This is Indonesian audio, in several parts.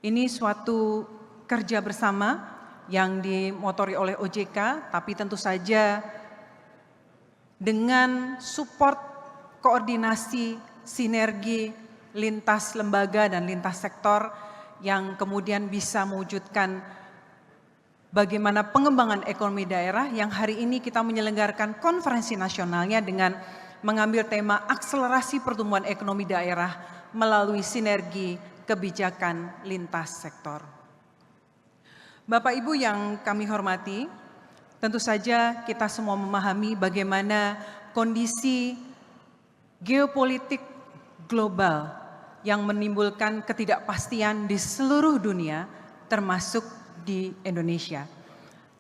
Ini suatu kerja bersama yang dimotori oleh OJK, tapi tentu saja dengan support, koordinasi, sinergi lintas lembaga dan lintas sektor yang kemudian bisa mewujudkan bagaimana pengembangan ekonomi daerah yang hari ini kita menyelenggarakan konferensi nasionalnya dengan mengambil tema akselerasi pertumbuhan ekonomi daerah melalui sinergi kebijakan lintas sektor. Bapak Ibu yang kami hormati, tentu saja kita semua memahami bagaimana kondisi geopolitik global yang menimbulkan ketidakpastian di seluruh dunia, termasuk di Indonesia.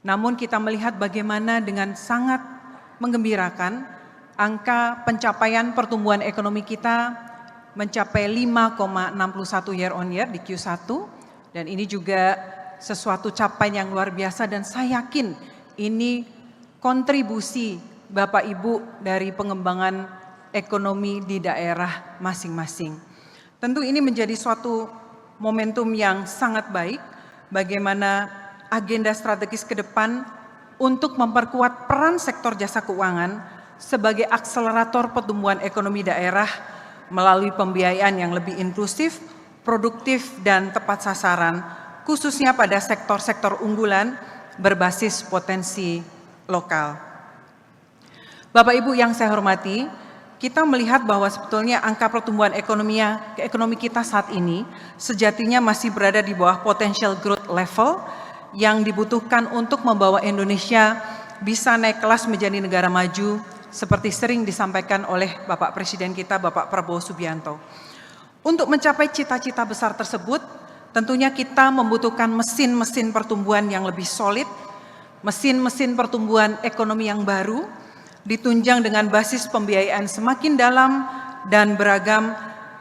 Namun kita melihat bagaimana dengan sangat menggembirakan angka pencapaian pertumbuhan ekonomi kita mencapai 5,61 year on year di Q1, dan ini juga sesuatu capaian yang luar biasa dan saya yakin ini kontribusi Bapak Ibu dari pengembangan ekonomi di daerah masing-masing. Tentu ini menjadi suatu momentum yang sangat baik bagaimana agenda strategis ke depan untuk memperkuat peran sektor jasa keuangan sebagai akselerator pertumbuhan ekonomi daerah melalui pembiayaan yang lebih inklusif, produktif, dan tepat sasaran, khususnya pada sektor-sektor unggulan berbasis potensi lokal. Bapak Ibu yang saya hormati, kita melihat bahwa sebetulnya angka pertumbuhan ekonomi kita saat ini sejatinya masih berada di bawah potential growth level yang dibutuhkan untuk membawa Indonesia bisa naik kelas menjadi negara maju seperti sering disampaikan oleh Bapak Presiden kita, Bapak Prabowo Subianto. Untuk mencapai cita-cita besar tersebut, tentunya kita membutuhkan mesin-mesin pertumbuhan yang lebih solid, mesin-mesin pertumbuhan ekonomi yang baru, ditunjang dengan basis pembiayaan semakin dalam dan beragam,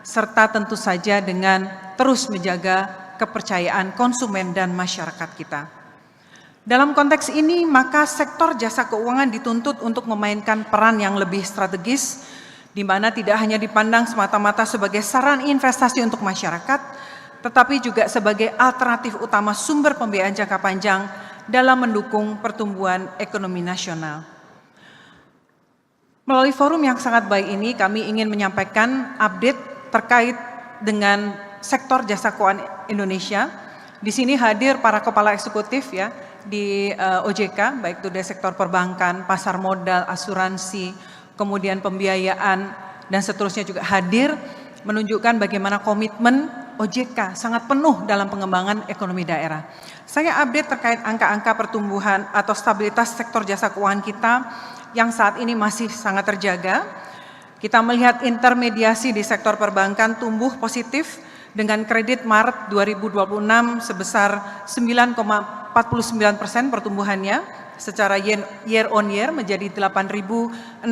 serta tentu saja dengan terus menjaga kepercayaan konsumen dan masyarakat kita. Dalam konteks ini, maka sektor jasa keuangan dituntut untuk memainkan peran yang lebih strategis, di mana tidak hanya dipandang semata-mata sebagai saran investasi untuk masyarakat, tetapi juga sebagai alternatif utama sumber pembiayaan jangka panjang dalam mendukung pertumbuhan ekonomi nasional. Melalui forum yang sangat baik ini, kami ingin menyampaikan update terkait dengan sektor jasa keuangan Indonesia. Di sini hadir para kepala eksekutif ya di OJK, baik itu dari sektor perbankan, pasar modal, asuransi, kemudian pembiayaan, dan seterusnya juga hadir, menunjukkan bagaimana komitmen OJK sangat penuh dalam pengembangan ekonomi daerah. Saya update terkait angka-angka pertumbuhan atau stabilitas sektor jasa keuangan kita yang saat ini masih sangat terjaga. Kita melihat intermediasi di sektor perbankan tumbuh positif dengan kredit Maret 2026 sebesar 9,49% pertumbuhannya secara year on year menjadi 8.659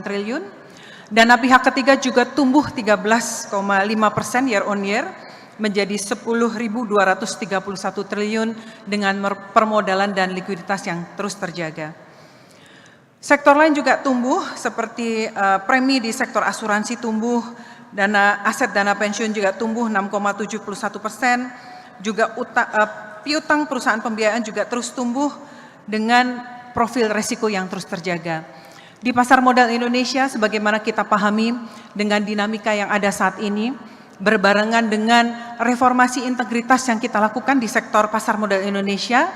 triliun. Dana pihak ketiga juga tumbuh 13,5% year on year menjadi 10.231 triliun dengan permodalan dan likuiditas yang terus terjaga. Sektor lain juga tumbuh seperti premi di sektor asuransi tumbuh, aset dana pensiun juga tumbuh 6,71%, juga piutang perusahaan pembiayaan juga terus tumbuh dengan profil risiko yang terus terjaga. Di pasar modal Indonesia, sebagaimana kita pahami dengan dinamika yang ada saat ini, berbarengan dengan reformasi integritas yang kita lakukan di sektor pasar modal Indonesia,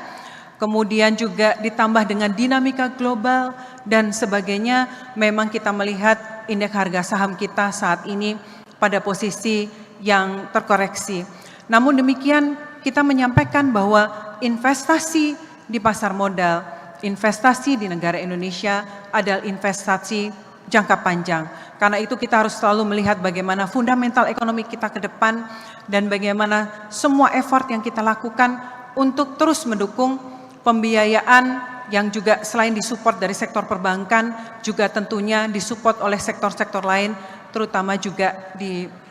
kemudian juga ditambah dengan dinamika global dan sebagainya, memang kita melihat indeks harga saham kita saat ini pada posisi yang terkoreksi. Namun demikian, kita menyampaikan bahwa investasi di pasar modal, investasi di negara Indonesia adalah investasi jangka panjang. Karena itu kita harus selalu melihat bagaimana fundamental ekonomi kita ke depan dan bagaimana semua effort yang kita lakukan untuk terus mendukung pembiayaan yang juga selain disupport dari sektor perbankan, juga tentunya disupport oleh sektor-sektor lain, terutama juga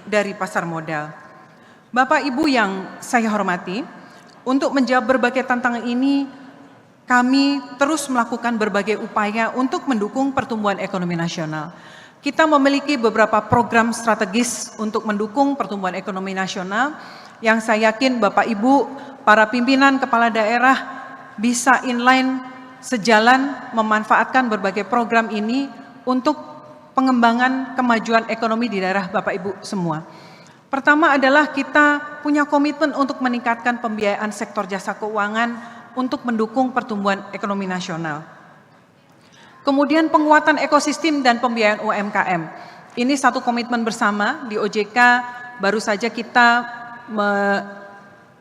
dari pasar modal. Bapak Ibu yang saya hormati, untuk menjawab berbagai tantangan ini, kami terus melakukan berbagai upaya untuk mendukung pertumbuhan ekonomi nasional. Kita memiliki beberapa program strategis untuk mendukung pertumbuhan ekonomi nasional, yang saya yakin Bapak Ibu, para pimpinan kepala daerah bisa inline sejalan memanfaatkan berbagai program ini untuk pengembangan kemajuan ekonomi di daerah Bapak Ibu semua. Pertama adalah kita punya komitmen untuk meningkatkan pembiayaan sektor jasa keuangan untuk mendukung pertumbuhan ekonomi nasional. Kemudian penguatan ekosistem dan pembiayaan UMKM. Ini satu komitmen bersama di OJK, baru saja kita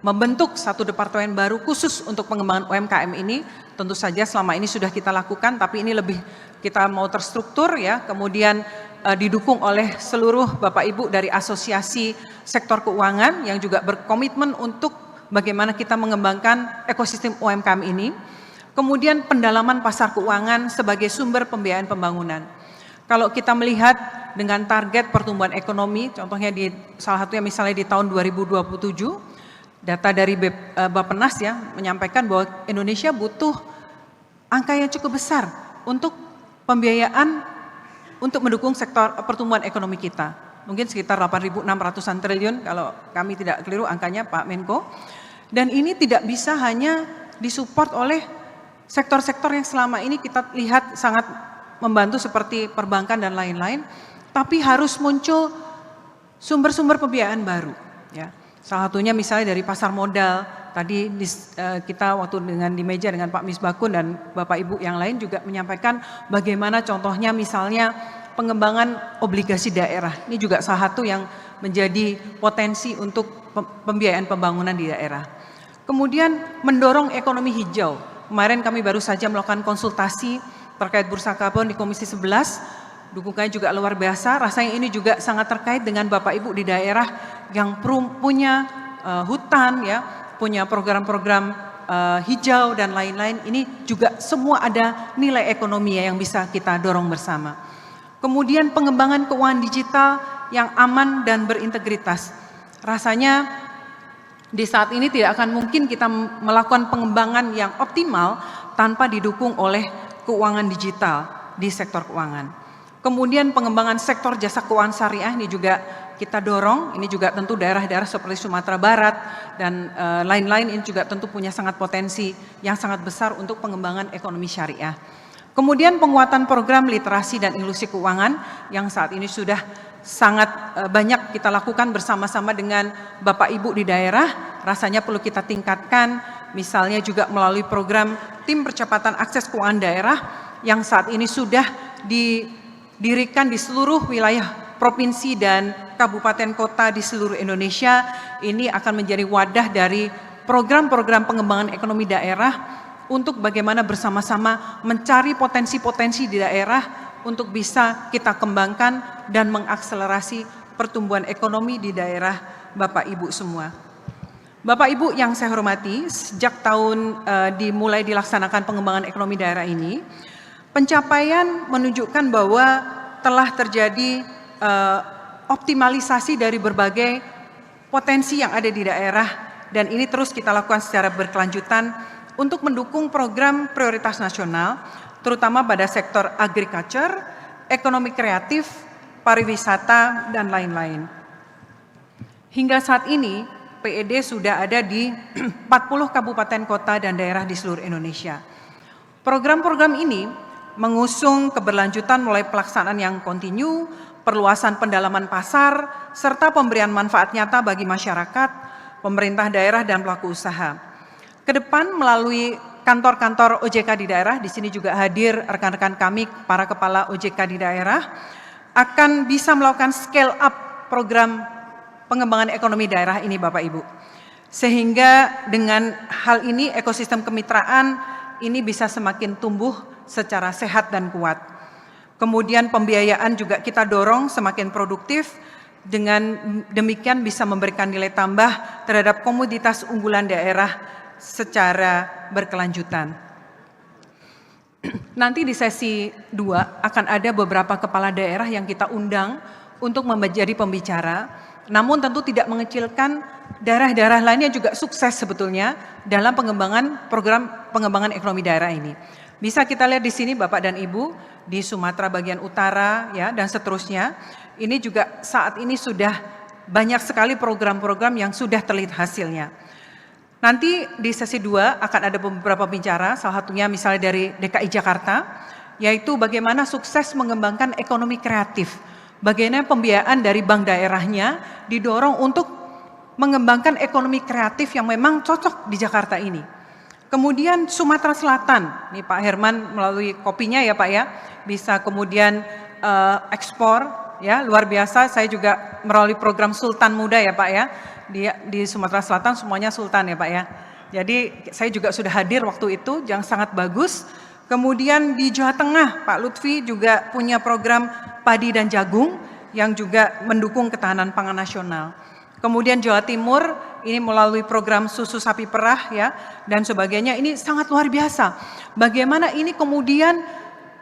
membentuk satu departemen baru khusus untuk pengembangan UMKM ini. Tentu saja selama ini sudah kita lakukan, tapi ini lebih kita mau terstruktur ya, kemudian didukung oleh seluruh Bapak Ibu dari asosiasi sektor keuangan yang juga berkomitmen untuk bagaimana kita mengembangkan ekosistem UMKM ini. Kemudian pendalaman pasar keuangan sebagai sumber pembiayaan pembangunan. Kalau kita melihat dengan target pertumbuhan ekonomi, contohnya di salah satunya misalnya di tahun 2027, data dari Bappenas ya menyampaikan bahwa Indonesia butuh angka yang cukup besar untuk pembiayaan untuk mendukung sektor pertumbuhan ekonomi kita. Mungkin sekitar 8.600-an triliun kalau kami tidak keliru angkanya Pak Menko. Dan ini tidak bisa hanya disupport oleh sektor-sektor yang selama ini kita lihat sangat membantu seperti perbankan dan lain-lain, tapi harus muncul sumber-sumber pembiayaan baru. Ya. Salah satunya misalnya dari pasar modal, tadi kita waktu di meja dengan Pak Misbakun dan Bapak Ibu yang lain juga menyampaikan bagaimana contohnya misalnya pengembangan obligasi daerah. Ini juga salah satu yang menjadi potensi untuk pembiayaan pembangunan di daerah. Kemudian mendorong ekonomi hijau. Kemarin kami baru saja melakukan konsultasi terkait bursa karbon di Komisi 11. Dukungannya juga luar biasa, rasanya ini juga sangat terkait dengan Bapak Ibu di daerah yang punya hutan, ya, punya program-program hijau dan lain-lain. Ini juga semua ada nilai ekonomi yang bisa kita dorong bersama. Kemudian pengembangan keuangan digital yang aman dan berintegritas. Rasanya di saat ini tidak akan mungkin kita melakukan pengembangan yang optimal tanpa didukung oleh keuangan digital di sektor keuangan. Kemudian pengembangan sektor jasa keuangan syariah ini juga kita dorong, ini juga tentu daerah-daerah seperti Sumatera Barat dan lain-lain ini juga tentu punya sangat potensi yang sangat besar untuk pengembangan ekonomi syariah. Kemudian penguatan program literasi dan inklusi keuangan yang saat ini sudah sangat banyak kita lakukan bersama-sama dengan Bapak Ibu di daerah, rasanya perlu kita tingkatkan, misalnya juga melalui program tim percepatan akses keuangan daerah yang saat ini sudah didirikan di seluruh wilayah provinsi dan kabupaten kota di seluruh Indonesia. Ini akan menjadi wadah dari program-program pengembangan ekonomi daerah untuk bagaimana bersama-sama mencari potensi-potensi di daerah untuk bisa kita kembangkan dan mengakselerasi pertumbuhan ekonomi di daerah Bapak Ibu semua. Bapak Ibu yang saya hormati, sejak tahun dimulai dilaksanakan pengembangan ekonomi daerah ini, pencapaian menunjukkan bahwa telah terjadi optimalisasi dari berbagai potensi yang ada di daerah dan ini terus kita lakukan secara berkelanjutan untuk mendukung program prioritas nasional terutama pada sektor agriculture, ekonomi kreatif, pariwisata, dan lain-lain. Hingga saat ini PED sudah ada di 40 kabupaten kota dan daerah di seluruh Indonesia. Program-program ini mengusung keberlanjutan mulai pelaksanaan yang kontinu, perluasan pendalaman pasar, serta pemberian manfaat nyata bagi masyarakat, pemerintah daerah, dan pelaku usaha. Kedepan melalui kantor-kantor OJK di daerah, di sini juga hadir rekan-rekan kami, para kepala OJK di daerah, akan bisa melakukan scale up program pengembangan ekonomi daerah ini Bapak Ibu. Sehingga dengan hal ini ekosistem kemitraan ini bisa semakin tumbuh secara sehat dan kuat. Kemudian pembiayaan juga kita dorong semakin produktif, dengan demikian bisa memberikan nilai tambah terhadap komoditas unggulan daerah secara berkelanjutan. Nanti di sesi 2 akan ada beberapa kepala daerah yang kita undang untuk menjadi pembicara, namun tentu tidak mengecilkan daerah-daerah lainnya juga sukses sebetulnya dalam pengembangan program pengembangan ekonomi daerah ini. Bisa kita lihat di sini Bapak dan Ibu, di Sumatera bagian utara ya dan seterusnya, ini juga saat ini sudah banyak sekali program-program yang sudah terlihat hasilnya. Nanti di sesi 2 akan ada beberapa bicara, salah satunya misalnya dari DKI Jakarta, yaitu bagaimana sukses mengembangkan ekonomi kreatif. Bagaimana pembiayaan dari bank daerahnya didorong untuk mengembangkan ekonomi kreatif yang memang cocok di Jakarta ini. Kemudian Sumatera Selatan, nih Pak Herman melalui kopinya ya Pak ya, bisa kemudian ekspor ya, luar biasa. Saya juga melalui program Sultan Muda ya Pak ya, di Sumatera Selatan semuanya Sultan ya Pak ya. Jadi saya juga sudah hadir waktu itu, yang sangat bagus. Kemudian di Jawa Tengah, Pak Lutfi juga punya program padi dan jagung yang juga mendukung ketahanan pangan nasional. Kemudian Jawa Timur ini melalui program susu sapi perah ya dan sebagainya, ini sangat luar biasa. Bagaimana ini kemudian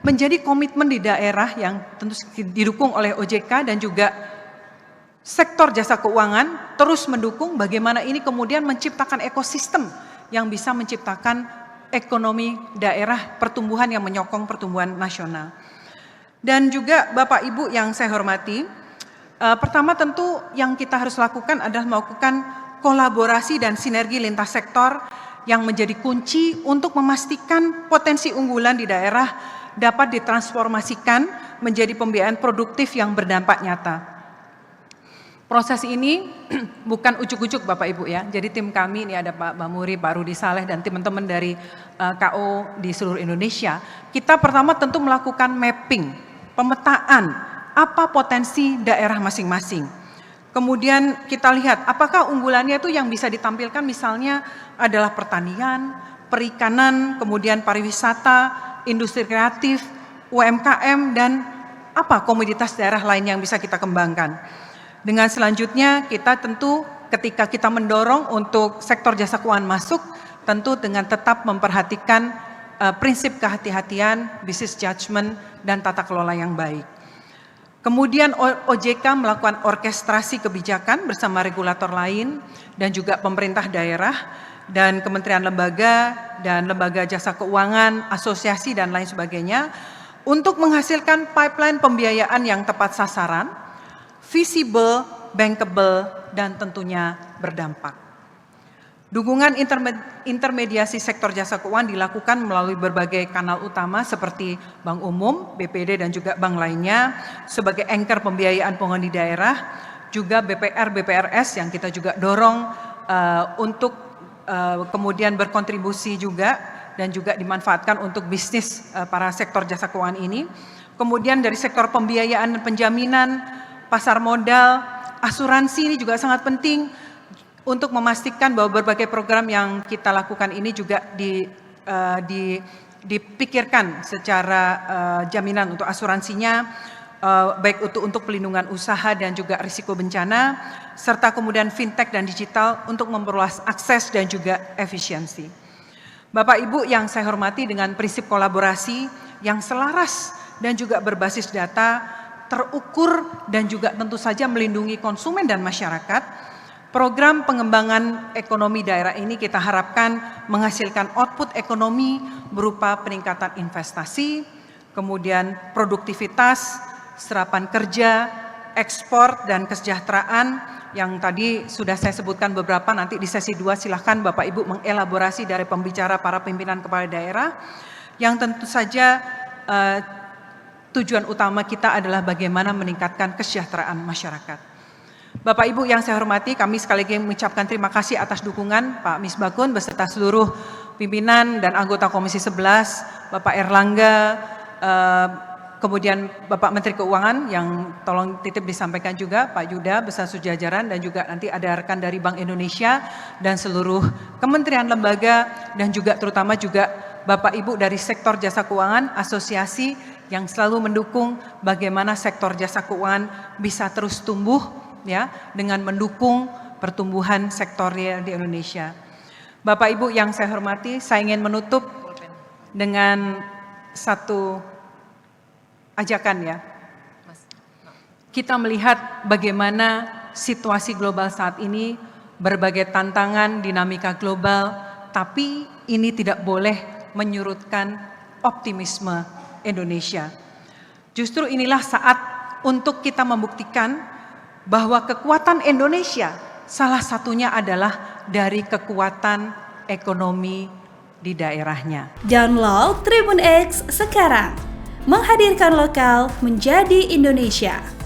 menjadi komitmen di daerah yang tentu didukung oleh OJK dan juga sektor jasa keuangan terus mendukung bagaimana ini kemudian menciptakan ekosistem yang bisa menciptakan ekonomi daerah, pertumbuhan yang menyokong pertumbuhan nasional. Dan juga Bapak Ibu yang saya hormati, pertama tentu yang kita harus lakukan adalah melakukan kolaborasi dan sinergi lintas sektor yang menjadi kunci untuk memastikan potensi unggulan di daerah dapat ditransformasikan menjadi pembiayaan produktif yang berdampak nyata. Proses ini bukan ujuk-ujuk Bapak Ibu ya, jadi tim kami ini ada Pak Bamuri, Pak Rudi Saleh dan teman-teman dari KO di seluruh Indonesia. Kita pertama tentu melakukan mapping, pemetaan apa potensi daerah masing-masing. Kemudian kita lihat apakah unggulannya itu yang bisa ditampilkan misalnya adalah pertanian, perikanan, kemudian pariwisata, industri kreatif, UMKM dan apa komoditas daerah lain yang bisa kita kembangkan. Dengan selanjutnya kita tentu ketika kita mendorong untuk sektor jasa keuangan masuk, tentu dengan tetap memperhatikan prinsip kehati-hatian, business judgment, dan tata kelola yang baik. Kemudian OJK melakukan orkestrasi kebijakan bersama regulator lain dan juga pemerintah daerah dan kementerian lembaga dan lembaga jasa keuangan, asosiasi dan lain sebagainya untuk menghasilkan pipeline pembiayaan yang tepat sasaran, visible, bankable, dan tentunya berdampak. Dukungan intermediasi sektor jasa keuangan dilakukan melalui berbagai kanal utama seperti Bank Umum, BPD, dan juga bank lainnya sebagai anchor pembiayaan pembangunan di daerah, juga BPR, BPRS yang kita juga dorong untuk kemudian berkontribusi juga dan juga dimanfaatkan untuk bisnis para sektor jasa keuangan ini. Kemudian dari sektor pembiayaan dan penjaminan, pasar modal, asuransi ini juga sangat penting untuk memastikan bahwa berbagai program yang kita lakukan ini juga dipikirkan secara jaminan untuk asuransinya, baik untuk pelindungan usaha dan juga risiko bencana, serta kemudian fintech dan digital untuk memperluas akses dan juga efisiensi. Bapak Ibu yang saya hormati, dengan prinsip kolaborasi yang selaras dan juga berbasis data, terukur dan juga tentu saja melindungi konsumen dan masyarakat, program pengembangan ekonomi daerah ini kita harapkan menghasilkan output ekonomi berupa peningkatan investasi, kemudian produktivitas, serapan kerja, ekspor dan kesejahteraan yang tadi sudah saya sebutkan beberapa. Nanti di sesi 2 silahkan Bapak Ibu mengelaborasi dari pembicara para pimpinan kepala daerah yang tentu saja tujuan utama kita adalah bagaimana meningkatkan kesejahteraan masyarakat. Bapak Ibu yang saya hormati, kami sekali lagi mengucapkan terima kasih atas dukungan Pak Misbakun beserta seluruh pimpinan dan anggota Komisi 11, Bapak Erlangga, kemudian Bapak Menteri Keuangan yang tolong titip disampaikan juga, Pak Yuda beserta sejajaran, dan juga nanti ada rekan dari Bank Indonesia dan seluruh kementerian lembaga dan juga terutama juga Bapak Ibu dari sektor jasa keuangan, asosiasi yang selalu mendukung bagaimana sektor jasa keuangan bisa terus tumbuh ya dengan mendukung pertumbuhan sektorial di Indonesia. Bapak Ibu yang saya hormati, saya ingin menutup dengan satu ajakan ya. Kita melihat bagaimana situasi global saat ini, berbagai tantangan, dinamika global, tapi ini tidak boleh menyurutkan optimisme Indonesia. Justru inilah saat untuk kita membuktikan bahwa kekuatan Indonesia salah satunya adalah dari kekuatan ekonomi di daerahnya. Download Tribun X sekarang, menghadirkan lokal menjadi Indonesia.